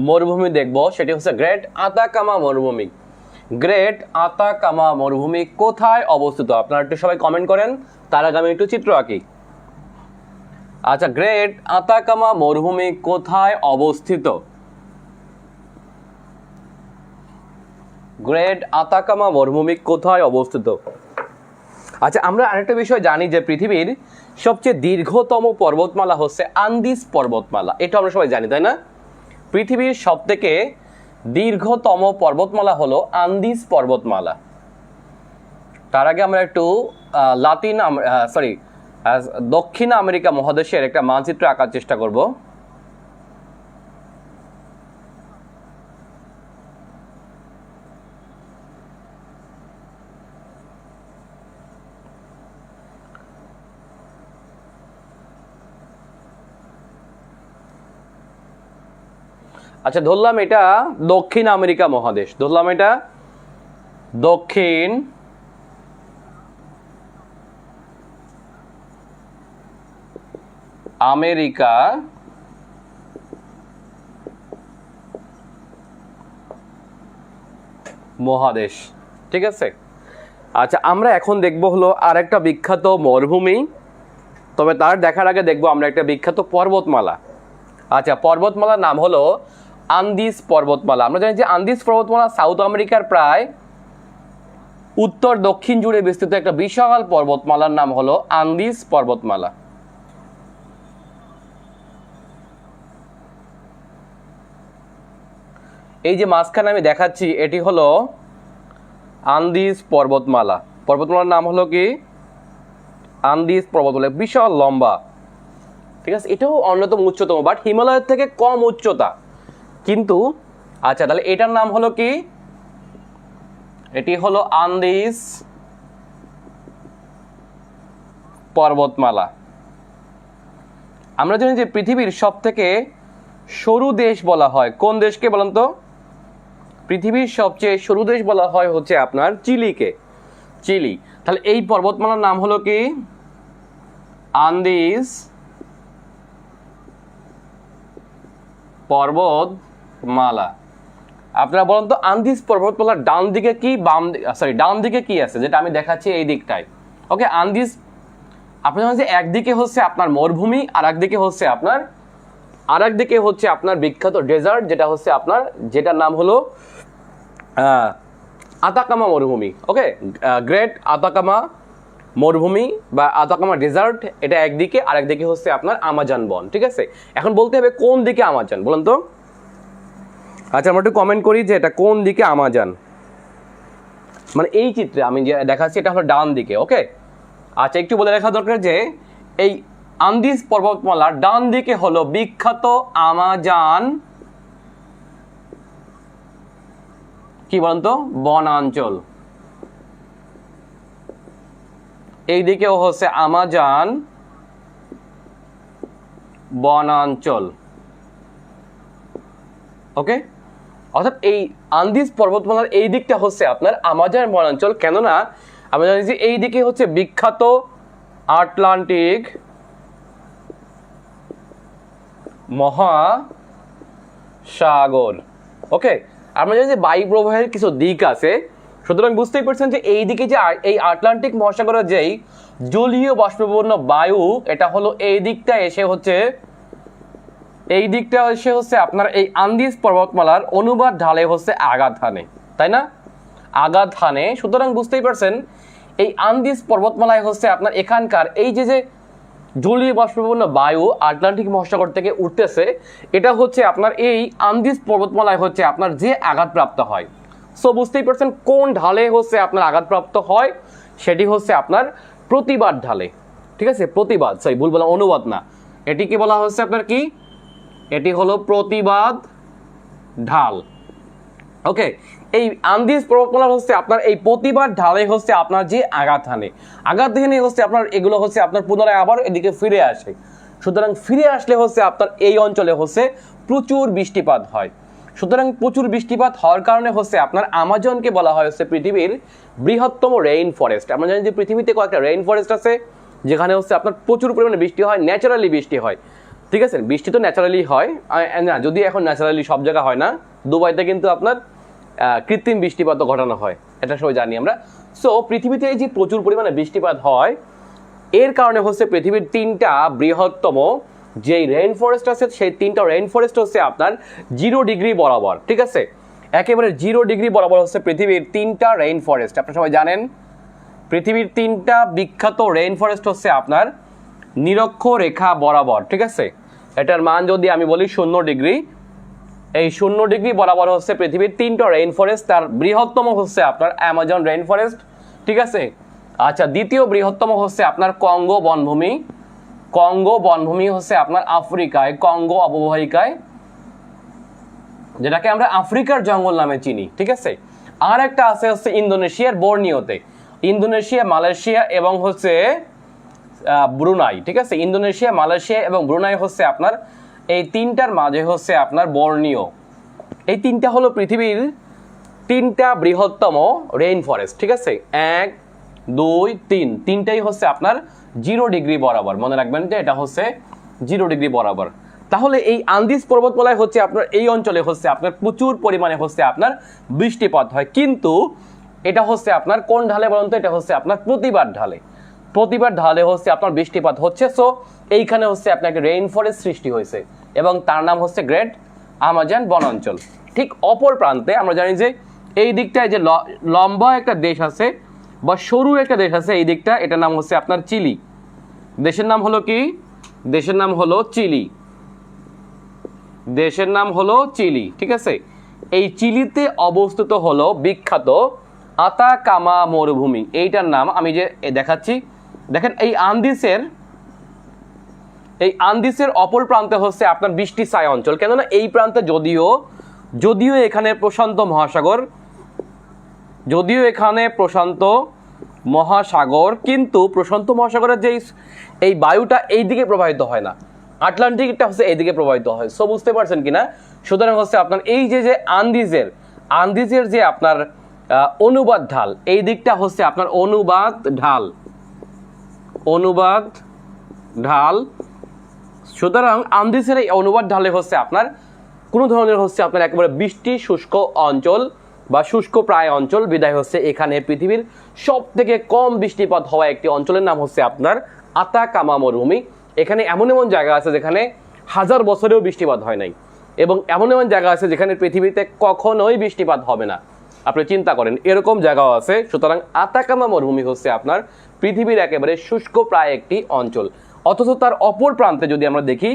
মরুভূমি দেখব, সেটি হচ্ছে গ্রেট আতাকামা মরুভূমি। গ্রেট আতাকামা মরুভূমি কোথায় অবস্থিত? আপনারা একটু সবাই কমেন্ট করেন, তার আগে আমি একটু চিত্র আঁকি। আচ্ছা, গ্রেট আতাকামা মরুভূমি কোথায় অবস্থিত? গ্রেট আতাকামা মরুভূমি কোথায় অবস্থিত? আচ্ছা, আমরা আরেকটা বিষয় জানি যে পৃথিবীর সবচেয়ে দীর্ঘতম পর্বতমালা হচ্ছে আন্দিজ পর্বতমালা। এটা আমরা সবাই জানি, তাই না? পৃথিবীর সবথেকে দীর্ঘতম পর্বতমালা হলো আন্দিজ পর্বতমালা। তার আগে আমরা একটু দক্ষিণ আমেরিকা মহাদেশের একটা মানচিত্র আঁকার চেষ্টা করব। আচ্ছা, ধরলাম এটা দক্ষিণ আমেরিকা মহাদেশ, ধরলাম এটা দক্ষিণ আমেরিকা মহাদেশ। ঠিক আছে, আচ্ছা, আমরা এখন দেখব হলো আরেকটা বিখ্যাত মরুভূমি, তবে তার দেখার আগে দেখব আমরা একটা বিখ্যাত পর্বতমালা। আচ্ছা, পর্বতমালার নাম হলো আন্দিজ পর্বতমালা। আমরা জানি যে আন্দিজ পর্বতমালা সাউথ আমেরিকার প্রায় উত্তর দক্ষিণ জুড়ে বিস্তৃত একটা বিশাল পর্বতমালার নাম হলো আন্দিজ পর্বতমালা। এই যে মাঝখানে আমি দেখাচ্ছি, এটি হলো আন্দিজ পর্বতমালা। পর্বতমালার নাম হলো কি? আন্দিজ পর্বতমালা, বিশাল লম্বা। ঠিক আছে, এটাও অন্যতম উচ্চতম, বাট হিমালয়ের থেকে কম উচ্চতা কিন্তু। আচ্ছা, তাহলে এটার নাম হলো কি? এটি হলো আন্দিজ পর্বতমালা। আমরা জানি যে পৃথিবীর সব থেকে সরু দেশ বলা হয় কোন দেশকে বলেন তো? পৃথিবীর সবচেয়ে সরু দেশ বলা হয় হচ্ছে আপনার চিলিকে, চিলি। তাহলে এই পর্বতমালার নাম হলো কি? আন্দিজ পর্বতমালা। আপনারা বলেন তো আন্দিজ পর্বতমালার ডান দিকে কি, ডান দিকে কি আছে, যেটা আমি দেখাচ্ছি এই দিকটায়। ওকে, আন্দিজ আপনি জানেন যে একদিকে হচ্ছে আপনার মরুভূমি, আর একদিকে হচ্ছে আপনার বিখ্যাত ডেজার্ট, যেটার নাম হলো আতাকামা মরুভূমি। ওকে, গ্রেট আতাকামা মরুভূমি বা আতাকামা ডেজার্ট, এটা একদিকে, আর একদিকে হচ্ছে আপনার আমাজন বন। ঠিক আছে, এখন বলতে হবে কোন দিকে আমাজন, বলেন তো? আচ্ছা, আমরা একটু কমেন্ট করি যে এটা কোন দিকে আমাজন। মানে এই চিত্রে আমি যে দেখাচ্ছি এটা হলো ডান দিকে। ওকে, আচ্ছা, একটু বলে রাখা দরকার যে এই আন্দিজ পর্বতমালার ডান দিকে হলো বিখ্যাত আমাজন, কি বলেন তো, বনাঞ্চল। এই দিকেও হচ্ছে আমাজন বনাঞ্চল। ওকে, অর্থাৎ এই আন্দিজ পর্বতমালার এই দিকটা হচ্ছে আপনার আমাজন বনাঞ্চল, কেননা আমরা জানি যে এই দিকে হচ্ছে বিখ্যাত আটলান্টিক মহাসাগর। ওকে, আমরা জানি যে বায়ু প্রবাহের কিছু দিক আছে, সুতরাং বুঝতেই পারছেন যে এই দিকে যে এই আটলান্টিক মহাসাগরের যেই জলীয় বাষ্পীভবন বায়ু, এটা হলো এই দিকটা এসে হচ্ছে আপনার এই আন্দিজ পর্বতমালার অনুবাদ ঢালে হচ্ছে আঘাত হানে, তাই না? আঘাত হানে। সুতরাং বুঝতেই পারছেন এই আন্দিজ পর্বতমালায় হচ্ছে আপনার এখানকার এই যে জলীয় বাষ্পপূর্ণ বায়ু আটলান্টিক মহাসাগর থেকে উঠতেছে, এটা হচ্ছে আপনার এই আন্দিজ পর্বতমালায় হচ্ছে আপনার যে আঘাতপ্রাপ্ত হয়। সো বুঝতেই পারছেন কোন ঢালে হচ্ছে আপনার আঘাতপ্রাপ্ত হয়, সেটি হচ্ছে আপনার প্রতিবাদ ঢালে। ঠিক আছে, প্রতিবাদ, সরি ভুল বলা, অনুবাদ না, এটিকে বলা হচ্ছে আপনার কি, এটি হলো প্রতিবাদ ঢাল। ওকে, এই আন্দিজ পর্বতমালা হচ্ছে আপনার এই প্রতিবাদ ঢালে হচ্ছে আপনার যে আঘাত হানে হচ্ছে আপনার এগুলো হচ্ছে আপনার পুনরায় আবার এদিকে ফিরে আসে। সুতরাং ফিরে আসলে হচ্ছে আপনার এই অঞ্চলে হচ্ছে প্রচুর বৃষ্টিপাত হয়। সুতরাং প্রচুর বৃষ্টিপাত হওয়ার কারণে হচ্ছে আপনার আমাজনকে বলা হয় হচ্ছে পৃথিবীর বৃহত্তম রেইন ফরেস্ট। আমরা জানি যে পৃথিবীতে কয়েকটা রেইন ফরেস্ট আছে যেখানে হচ্ছে আপনার প্রচুর পরিমাণে বৃষ্টি হয়, ন্যাচারালি বৃষ্টি হয়। ঠিক আছে, বৃষ্টি তো ন্যাচারালি হয় না, যদি এখন ন্যাচারালি সব জায়গায় হয় না, দুবাইতে কিন্তু আপনার কৃত্রিম বৃষ্টিপাতও ঘটানো হয়, এটা সবাই জানি আমরা। সো পৃথিবীতে এই যে প্রচুর পরিমাণে বৃষ্টিপাত হয়, এর কারণে হচ্ছে পৃথিবীর 3টা বৃহত্তম যেই রেইন ফরেস্ট আছে, সেই 3টা রেইন ফরেস্ট হচ্ছে আপনার 0 ডিগ্রি বরাবর। ঠিক আছে, একেবারে 0 ডিগ্রি বরাবর হচ্ছে পৃথিবীর 3টা রেইন ফরেস্ট। আপনারা সবাই জানেন পৃথিবীর 3টা বিখ্যাত রেইন ফরেস্ট হচ্ছে আপনার নিরক্ষরেখা বরাবর। ঠিক আছে, এটার মান যদি আমি বলি 0 ডিগ্রি, এই 0 ডিগ্রি বরাবর হচ্ছে পৃথিবীর 3টা রেইন ফরেস্ট। তার বৃহত্তম হচ্ছে আপনার অ্যামাজন রেইন ফরেস্ট। ঠিক আছে, আচ্ছা, দ্বিতীয় বৃহত্তম হচ্ছে আপনার কঙ্গো বনভূমি। কঙ্গো বনভূমি হচ্ছে আপনার আফ্রিকায়, কঙ্গো অববাহিকায়, যেটাকে আমরা আফ্রিকার জঙ্গল নামে চিনি। ঠিক আছে, আর একটা আছে হচ্ছে ইন্দোনেশিয়ার বর্নিওতে, ইন্দোনেশিয়া, মালয়েশিয়া এবং হচ্ছে ব্রুনাই। ঠিক আছে, ইন্দোনেশিয়া, মালয়েশিয়া এবং ব্রুনাই হচ্ছে আপনার এই 3টার মাঝে হচ্ছে আপনার বর্নিও। এই 3টা হলো পৃথিবীর 3টা বৃহত্তম রেইন ফরেস্ট। ঠিক আছে, 1, 2, 3, 3টাই হচ্ছে আপনার 0 ডিগ্রি বরাবর। মনে রাখবেন যে এটা হচ্ছে 0 ডিগ্রি বরাবর। তাহলে এই আন্দিজ পর্বতমালায় হচ্ছে আপনার এই অঞ্চলে হচ্ছে আপনার প্রচুর পরিমাণে হচ্ছে আপনার বৃষ্টিপাত হয়, কিন্তু এটা হচ্ছে আপনার কোন ঢালে বলুন তো? এটা হচ্ছে আপনার প্রতিবাদ ঢালে। প্রতিবাদ ঢালে হচ্ছে আপনার বৃষ্টিপাত হচ্ছে। সো এইখানে হচ্ছে আপনার একটা রেইন ফরেস্ট সৃষ্টি হয়েছে এবং তার নাম হচ্ছে গ্রেট আমাজন বনাঞ্চল। ঠিক অপর প্রান্তে আমরা জানি যে এই দিকটায় যে লম্বা একটা দেশ আছে বা সরু একটা দেশ আছে এই দিকটা, এটার নাম হচ্ছে আপনার চিলি। দেশের নাম হলো কি? দেশের নাম হলো চিলি। দেশের নাম হলো চিলি। ঠিক আছে, এই চিলিতে অবস্থিত হলো বিখ্যাত আতাকামা মরুভূমি। এইটার নাম আমি যে দেখাচ্ছি, দেখেন এই আন্দিসের অপর প্রান্তে হচ্ছে আপনার বৃষ্টি ছায়া অঞ্চল। কেননা এই প্রান্তে যদিও এখানে প্রশান্ত মহাসাগর, কিন্তু প্রশান্ত মহাসাগরের যে এই বায়ুটা এই দিকে প্রবাহিত হয় না, আটলান্টিকটা হচ্ছে এইদিকে প্রবাহিত হয়। সো বুঝতে পারছেন কিনা? সুতরাং হচ্ছে আপনার এই যে আন্দিজের যে আপনার অনুবাদ ঢাল, এই দিকটা হচ্ছে আপনার অনুবাদ ঢাল। সুতরাং আন্দিজের এই অনুবাদ ঢালে হচ্ছে আপনার কোনো ধরনের হচ্ছে আপনার একেবারে বৃষ্টি শুষ্ক অঞ্চল বা শুষ্ক প্রায় অঞ্চল, বিদায় হচ্ছে এখানে পৃথিবীর সব থেকে কম বৃষ্টিপাত হওয়া একটি অঞ্চলের নাম হচ্ছে আপনার আতাকামা মরুভূমি। এখানে এমন জায়গা আছে যেখানে 1000 বছরেও বৃষ্টিপাত হয় নাই, এবং এমন জায়গা আছে যেখানে পৃথিবীতে কখনোই বৃষ্টিপাত হবে না। আপনি চিন্তা করেন, এরকম জায়গাও আছে। সুতরাং আতাকামা মরুভূমি হচ্ছে আপনার পৃথিবীর একেবারে শুষ্ক প্রায় একটি অঞ্চল। অথচ তার অপর প্রান্তে যদি আমরা দেখি,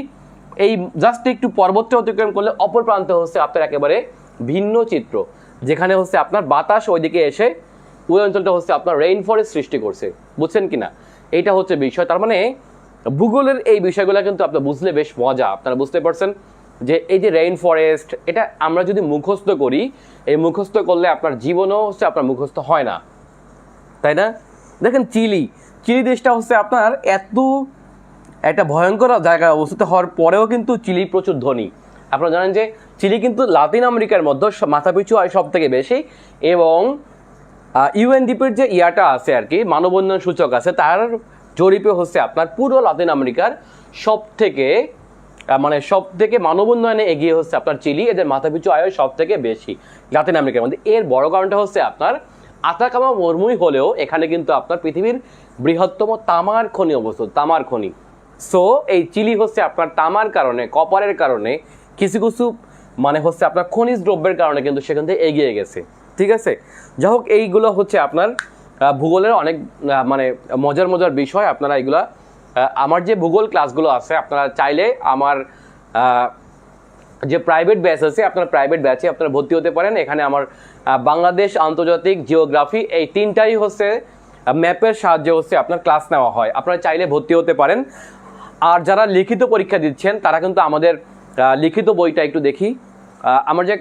এই জাস্ট একটু পর্বতটা অতিক্রম করলে অপর প্রান্তে হচ্ছে আপনার একেবারে ভিন্ন চিত্র, যেখানে হচ্ছে আপনার বাতাস ওইদিকে এসে ওই অঞ্চলটা হচ্ছে আপনার রেইন ফরেস্ট সৃষ্টি করছে। বুঝছেন কিনা? এইটা হচ্ছে বিষয়। তার মানে ভূগোলের এই বিষয়গুলো কিন্তু আপনার বুঝলে বেশ মজা। আপনারা বুঝতে পারছেন যে এই যে রেইন ফরেস্ট, এটা আমরা যদি মুখস্থ করি, এই মুখস্থ করলে আপনার জীবনও হচ্ছে আপনার মুখস্থ হয় না, তাই না? দেখেন চিলি দেশটা হচ্ছে আপনার এত একটা ভয়ঙ্কর জায়গায় অবস্থিত হওয়ার পরেও কিন্তু চিলি প্রচুর ধনী। আপনারা জানেন যে চিলি কিন্তু লাতিন আমেরিকার মধ্যে মাথাপিছু আয় সব থেকে বেশি, এবং ইউএনডিপির যে ইয়াটা আছে আর কি, মানব উন্নয়ন সূচক আছে, তার জরিপে হচ্ছে আপনার পুরো লাতিন আমেরিকার সব থেকে মানব উন্নয়নে এগিয়ে হচ্ছে আপনার চিলি। এদের মাথাপিছু আয় সব থেকে বেশি লাতিন আমেরিকার মধ্যে। এর বড় কারণটা হচ্ছে আপনার আতাকামা মরুভূমি হলেও এখানে কিন্তু আপনার পৃথিবীর বৃহত্তম তামার খনি অবস্থিত, তামার খনি। সো এই চিলি হচ্ছে আপনার তামার কারণে, কপারের কারণে, কিছু হচ্ছে আপনার খনিজ দ্রব্যের কারণে কিন্তু সেখান থেকে এগিয়ে গেছে। ঠিক আছে, যাই হোক, এইগুলো হচ্ছে আপনার ভূগোলের অনেক মজার বিষয়। আপনারা এগুলা আমার যে ভূগোল ক্লাসগুলো আছে আপনারা চাইলে আমার যে প্রাইভেট ব্যাচ আছে আপনারা প্রাইভেট ব্যাচে আপনারা ভর্তি হতে পারেন। এখানে আমার বাংলাদেশ, আন্তর্জাতিক, জিওগ্রাফি এই তিনটাই হচ্ছে ম্যাপের সাহায্যে হচ্ছে আপনার ক্লাস নেওয়া হয়। আপনারা চাইলে ভর্তি হতে পারেন। আর যারা লিখিত পরীক্ষা দিচ্ছেন তারা কিন্তু আমাদের লিখিত বইটা একটু দেখি। আমার যে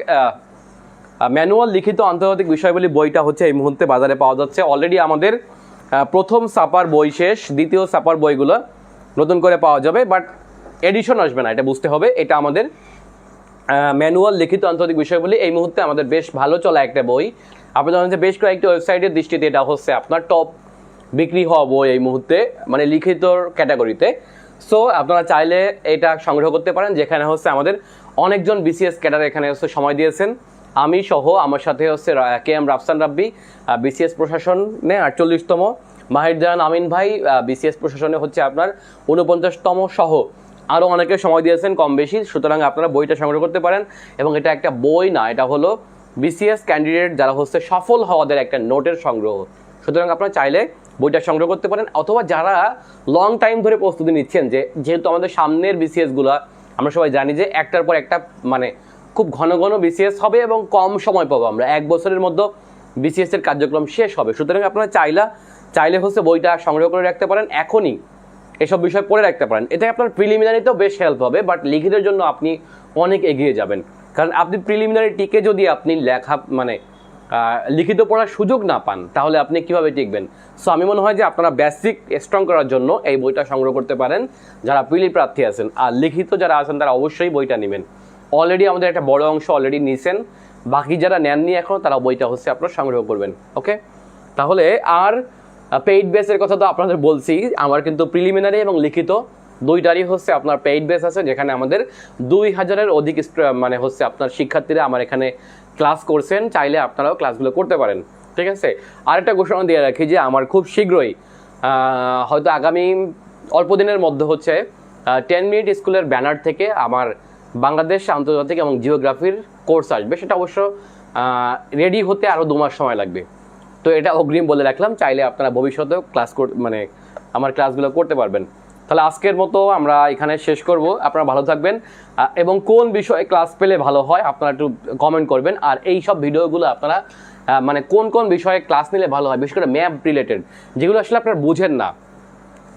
ম্যানুয়াল লিখিত আন্তর্জাতিক বিষয়গুলি বইটা হচ্ছে এই মুহূর্তে বাজারে পাওয়া যাচ্ছে। অলরেডি আমাদের প্রথম ছাপার বই শেষ, দ্বিতীয় ছাপার বইগুলো নতুন করে পাওয়া যাবে, বাট এডিশন আসবে না, এটা বুঝতে হবে। এটা আমাদের ম্যানুয়াল লিখিত আন্তর্জাতিক বিষয়গুলি এই মুহূর্তে আমাদের বেশ ভালো চলা একটা বই। আপনারা জানেন যে বেশ কয়েকটি ওয়েবসাইটের দৃষ্টিতে এটা হচ্ছে আপনার টপ বিক্রি হওয়া বই এই মুহূর্তে, মানে লিখিত ক্যাটাগরিতে। সো আপনারা চাইলে এটা সংগ্রহ করতে পারেন, যেখানে হচ্ছে আমাদের অনেকজন বিসিএস ক্যাডার এখানে হচ্ছে সময় দিয়েছেন। আমি সহ আমার সাথে হচ্ছে কে এম রাফসান রাব্বি বিসিএস প্রশাসনে 48তম, মাহির জাহান আমিন ভাই বিসিএস প্রশাসনে হচ্ছে আপনার 49তম সহ আরও অনেকে সময় দিয়েছেন কম বেশি। সুতরাং আপনারা বইটা সংগ্রহ করতে পারেন। এবং এটা একটা বই না, এটা হলো বিসিএস ক্যান্ডিডেট যারা হচ্ছে সফল হওয়াদের একটা নোটের সংগ্রহ। সুতরাং আপনারা চাইলে বইটা সংগ্রহ করতে পারেন। অথবা যারা লং টাইম ধরে প্রস্তুতি নিচ্ছেন, যেহেতু আমাদের সামনের বিসিএসগুলো আমরা সবাই জানি যে একটার পর একটা মানে খুব ঘন ঘন বিসিএস হবে এবং কম সময় পাবো, আমরা 1 বছরের মধ্যে বিসিএস এর কার্যক্রম শেষ হবে। সুতরাং আপনারা চাইলে হচ্ছে বইটা সংগ্রহ করে রাখতে পারেন, এখনই এসব বিষয় পড়ে রাখতে পারেন। এটা আপনার প্রিলিমিনারিতেও বেশ হেল্প হবে, বাট লিখিতের জন্য আপনি অনেক এগিয়ে যাবেন। কারণ আপনি প্রিলিমিনারি টিকে যদি আপনি লেখা মানে লিখিত পড়ার সুযোগ না পান, তাহলে আপনি কিভাবে টিকবেন? সো আমি মনে হয় যে আপনারা বেসিক স্ট্রং করার জন্য এই বইটা সংগ্রহ করতে পারেন যারা প্রিলি প্রার্থী আছেন। আর লিখিত যারা আছেন তারা অবশ্যই বইটা নেবেন। অলরেডি আমাদের একটা বড় অংশ অলরেডি নিছেন, বাকি যারা নেননি এখন তারা বইটা হচ্ছে আপনারা সংগ্রহ করবেন। ওকে, তাহলে আর পেইড বেসের কথা তো আপনাদের বলছি, আমার কিন্তু প্রিলিমিনারি এবং লিখিত দুইটারই হচ্ছে আপনার পেইড বেস আছে, যেখানে আমাদের 2000-এর অধিক মানে হচ্ছে আপনার শিক্ষার্থীরা আমার এখানে ক্লাস করছেন। চাইলে আপনারাও ক্লাসগুলো করতে পারেন, ঠিক আছে। আরেকটা ঘোষণা দিয়ে রাখি যে আমার খুব শীঘ্রই হয়তো আগামী অল্প দিনের মধ্যে হচ্ছে 10 মিনিট স্কুলের ব্যানার থেকে আমার বাংলাদেশ, আন্তর্জাতিক এবং জিওগ্রাফির কোর্স আসবে। সেটা অবশ্য রেডি হতে আরও 2 মাস সময় লাগবে। তো এটা অগ্রিম বলে রাখলাম, চাইলে আপনারা ভবিষ্যতেও ক্লাস মানে আমার ক্লাসগুলো করতে পারবেন। তাহলে আজকের মতো আমরা এখানে শেষ করব। আপনারা ভালো থাকবেন, এবং কোন বিষয়ে ক্লাস পেলে ভালো হয় আপনারা একটু কমেন্ট করবেন। আর এই সব ভিডিওগুলো আপনারা মানে কোন বিষয়ে ক্লাস নিলে ভালো হয়, বিশেষ করে ম্যাপ রিলেটেড, যেগুলো আসলে আপনারা বুঝেন না,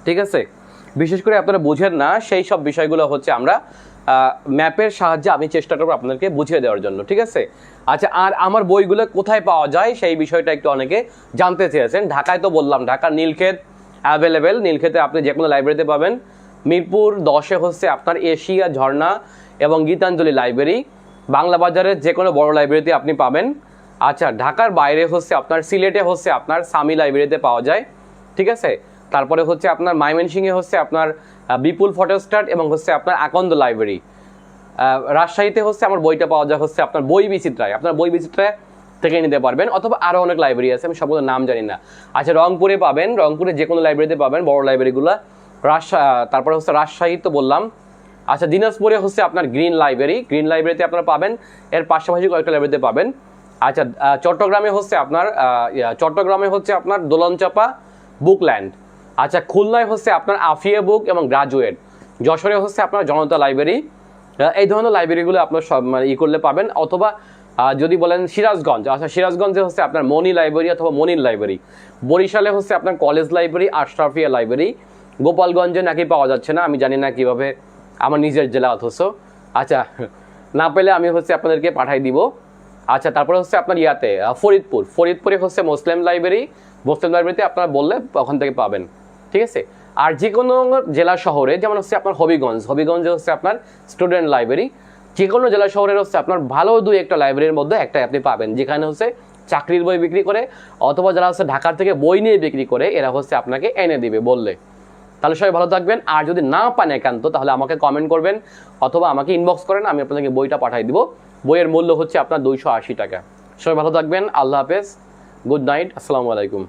ঠিক আছে, বিশেষ করে আপনারা বুঝেন না সেই সব বিষয়গুলো হচ্ছে আমরা ম্যাপের সাহায্যে আমি চেষ্টা করবো আপনাদেরকে বুঝিয়ে দেওয়ার জন্য, ঠিক আছে। আচ্ছা, আর আমার বইগুলো কোথায় পাওয়া যায় সেই বিষয়টা একটু অনেকে জানতে চেয়েছেন। ঢাকায় তো বললাম, ঢাকার নীলক্ষেত অ্যাভেলেবেল, নীলক্ষেতে আপনি যে কোনো লাইব্রেরিতে পাবেন। মিরপুর 10-এ হচ্ছে আপনার এশিয়া, ঝর্ণা এবং গীতাঞ্জলি লাইব্রেরি। বাংলা বাজারের যে কোনো বড় লাইব্রেরিতে আপনি পাবেন। আচ্ছা, ঢাকার বাইরে হচ্ছে আপনার সিলেটে হচ্ছে আপনার সামি লাইব্রেরিতে পাওয়া যায়, ঠিক আছে। তারপরে হচ্ছে আপনার ময়মনসিংহে হচ্ছে আপনার বিপুল ফটোস্ট্যাট এবং হচ্ছে আপনার আকন্দ লাইব্রেরি। রাজশাহীতে হচ্ছে আমার বইটা পাওয়া যায় হচ্ছে আপনার বই বিচিত্রায়, আপনার বই বিচিত্রায় থেকে নিতে পারবেন। অথবা আরও অনেক লাইব্রেরি আছে, আমি সবগুলো নাম জানি না। আচ্ছা, রংপুরে পাবেন, রংপুরে যে কোনো লাইব্রেরিতে পাবেন বড় লাইব্রেরিগুলো। তারপরে হচ্ছে রাজশাহী তো বললাম। আচ্ছা, দিনাজপুরে হচ্ছে আপনার গ্রিন লাইব্রেরিতে আপনারা পাবেন। এর পাশাপাশি কয়েকটা লাইব্রেরিতে পাবেন। আচ্ছা, চট্টগ্রামে হচ্ছে আপনার দোলনচাপা বুকল্যান্ড। আচ্ছা, খুলনায় হচ্ছে আপনার আফিয়া বুক এবং গ্রাজুয়েট। যশোরে হচ্ছে আপনার জনতা লাইব্রেরি। এই ধরনের লাইব্রেরিগুলো আপনার সব মানে করলে পাবেন। অথবা যদি বলেন সিরাজগঞ্জ, আচ্ছা সিরাজগঞ্জে হচ্ছে আপনার মনি লাইব্রেরি অথবা মনির লাইব্রেরি। বরিশালে হচ্ছে আপনার কলেজ লাইব্রেরি, আশরাফিয়া লাইব্রেরি। গোপালগঞ্জে নাকি পাওয়া যাচ্ছে না, আমি জানি না কিভাবে, আমার নিজের জেলা অথচ। আচ্ছা, না পেলে আমি হচ্ছে আপনাদেরকে পাঠাই দিব। আচ্ছা, তারপরে হচ্ছে আপনার ফরিদপুরে হচ্ছে মুসলিম লাইব্রেরিতে আপনারা বললে ওখান থেকে পাবেন, ঠিক আছে। আর যে কোনো জেলা শহরে, যেমন হচ্ছে আপনার হবিগঞ্জে হচ্ছে আপনার স্টুডেন্ট লাইব্রেরি। যে কোনো জেলা শহরের হচ্ছে আপনার ভালো 2-1টা লাইব্রেরির মধ্যে একটা আপনি পাবেন, যেখানে হচ্ছে চাকরির বই বিক্রি করে, অথবা যারা হচ্ছে ঢাকার থেকে বই নিয়ে বিক্রি করে, এরা হচ্ছে আপনাকে এনে দিবে বললে। তাহলে সবাই ভালো থাকবেন। আর যদি না পান একান্ত, তাহলে আমাকে কমেন্ট করবেন অথবা আমাকে ইনবক্স করেন, আমি আপনাদেরকে বইটা পাঠাই দিব। বইয়ের মূল্য হচ্ছে আপনার 280 টাকা। সবাই ভালো থাকবেন, আল্লাহ হাফেজ, গুড নাইট, আসসালামু আলাইকুম।